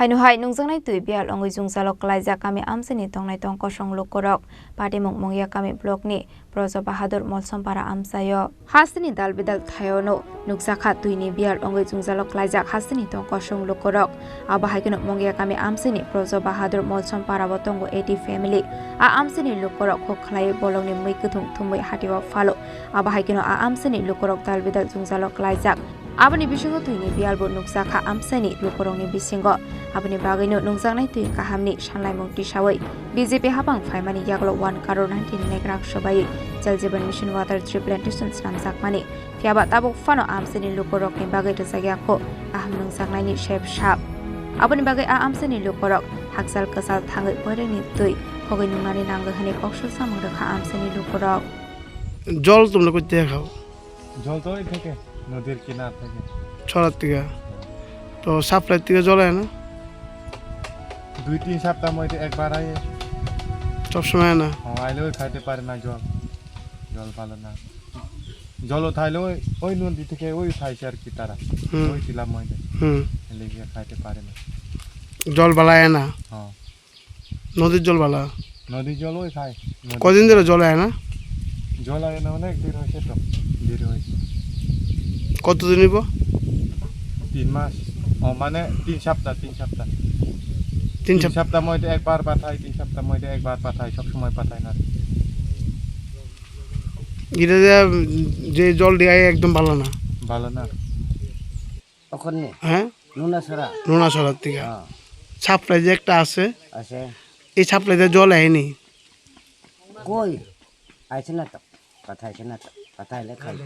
Haino Nungjaknai tui Biyal Wngwi jungjalo Kwlaijak kami Amchaini Tongnai Tong kosong Lukurok Pati mongmongya kami blok ni Projo Bahadur Molsompara Amchaio Hasini dal bidal Haino Nungjakha tuini Biyal Wngwi jungjalo Kwlaijak Hasini Tong kosong Lukurok Aba haikino mongya kami Amchaini Projo Bahadur Molsompara botongo 80 family a Amchaini Lukurok ho khlai bolongni muikuthung thumui hatiwa falo Aba haikino a Amchaini Lukurok dal bidal jungjalo Kwlaijak Abani bisingo tuini Biyal bo Nungjakha Amchaini Lukurokni bisingo Abani bagino Nungjaknai tui kahamni sanlai mungti sawai BJP habang faimani yaglo 1 crore 19 lakh sabai Jal Jeevan Mission Water Tree Plantations namjakmani Fiaba tabuk fano Amchaini Lukurokni bagai tsagyakho aham Nungjaknai ni shape shap Abani bagai a Amchaini Lukurok haksal kasal thangai poreni tui hogoi nungnani nanggo hani koksul samang rakha Amchaini Lukurok জল তোমরা কইতে খাও জল তো ওই থেকে নদীর কিনার থেকে ছড়ার থেকে তো সাপ্লাই থেকে জল হয় না 2-3 সপ্তাহ মধ্যে একবার আয় সবসময় না আইলেও খাইতে পারে না জল জল ভালো না জলও থাইলেও ওই নদী থেকে ওই খাইছে আর কি তারা ওই ছিলাম মধ্যে লেগে খাইতে পারে না জল বালায় না হ্যাঁ নদীর জল বালা নদীর জল ওই খায় কদিন ধরে জল হয় না জল আয় না অনেক দিন হয়েছে তো দেরি হয়েছে কতদিন নিব 3 মাস মানে 3 সপ্তাহ 3 সপ্তাহ মধ্যে একবার পাঠাই 3 সপ্তাহ মধ্যে একবার পাঠাই সব সময় পাঠাই না এটা যে জল দিয়ে একদম ভালো না ওখানে হ্যাঁ নোনা ছড়ার থেকে সাপ্লাই যে একটা আছে এই সাপ্লাইতে জল আয়নি কই আইছে না তো পাঠাইছে না তো পাঠাইলে খাই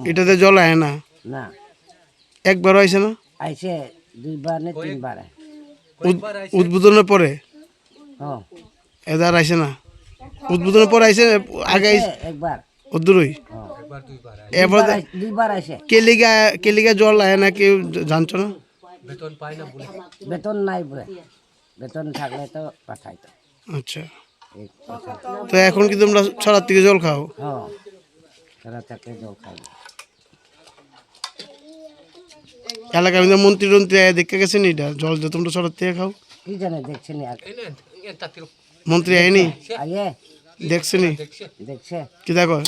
এটাতে জল আয় না না একবার আইছে না আইছে 2 বার না 3 বার উদ্বোধনের পরে হ্যাঁ এদার আইছে না উদ্বোধনের পরে আইছে আগে একবার উদ্দুরই একবার 2 বার আইছে কেলিগা জল আয় না কেউ জানছো না বেতন পায় না বলে বেতন নাই বলে বেতন থাকলে তো পাঠাইতো আচ্ছা তো এখন কি তোমরা ছড়ার থেকে জল খাও হ্যাঁ ছড়া থেকে জল খাই এলাকার মন্ত্রী দেখে গেছেন এটা জল যে তোমরা ছড়ার থেকে খাও কি জানে দেখছেন মন্ত্রী আইনি আইয়ে দেখছেনি দেখছে কি দেখো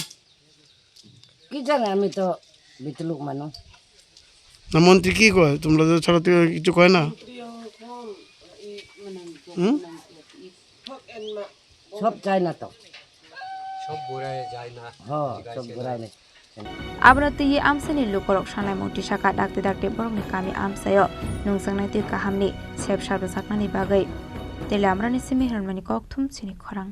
কি জানে আমি তো বিতলুক মানুষ না মন্ত্রী কি কয় তোমরা যে ছড়ার থেকে কিছু কয় না সব চাই না তো সব ঘুরায় যায় না হ্যাঁ সব ঘুরায় না Abnati ye Amchaini Lukurok sanai mungti saka dakte borokni kami Amchaio Nungjaknai tui kahamni sep sharbo saknani bagai Tele amrani simi hermani kok thum Chini Khorang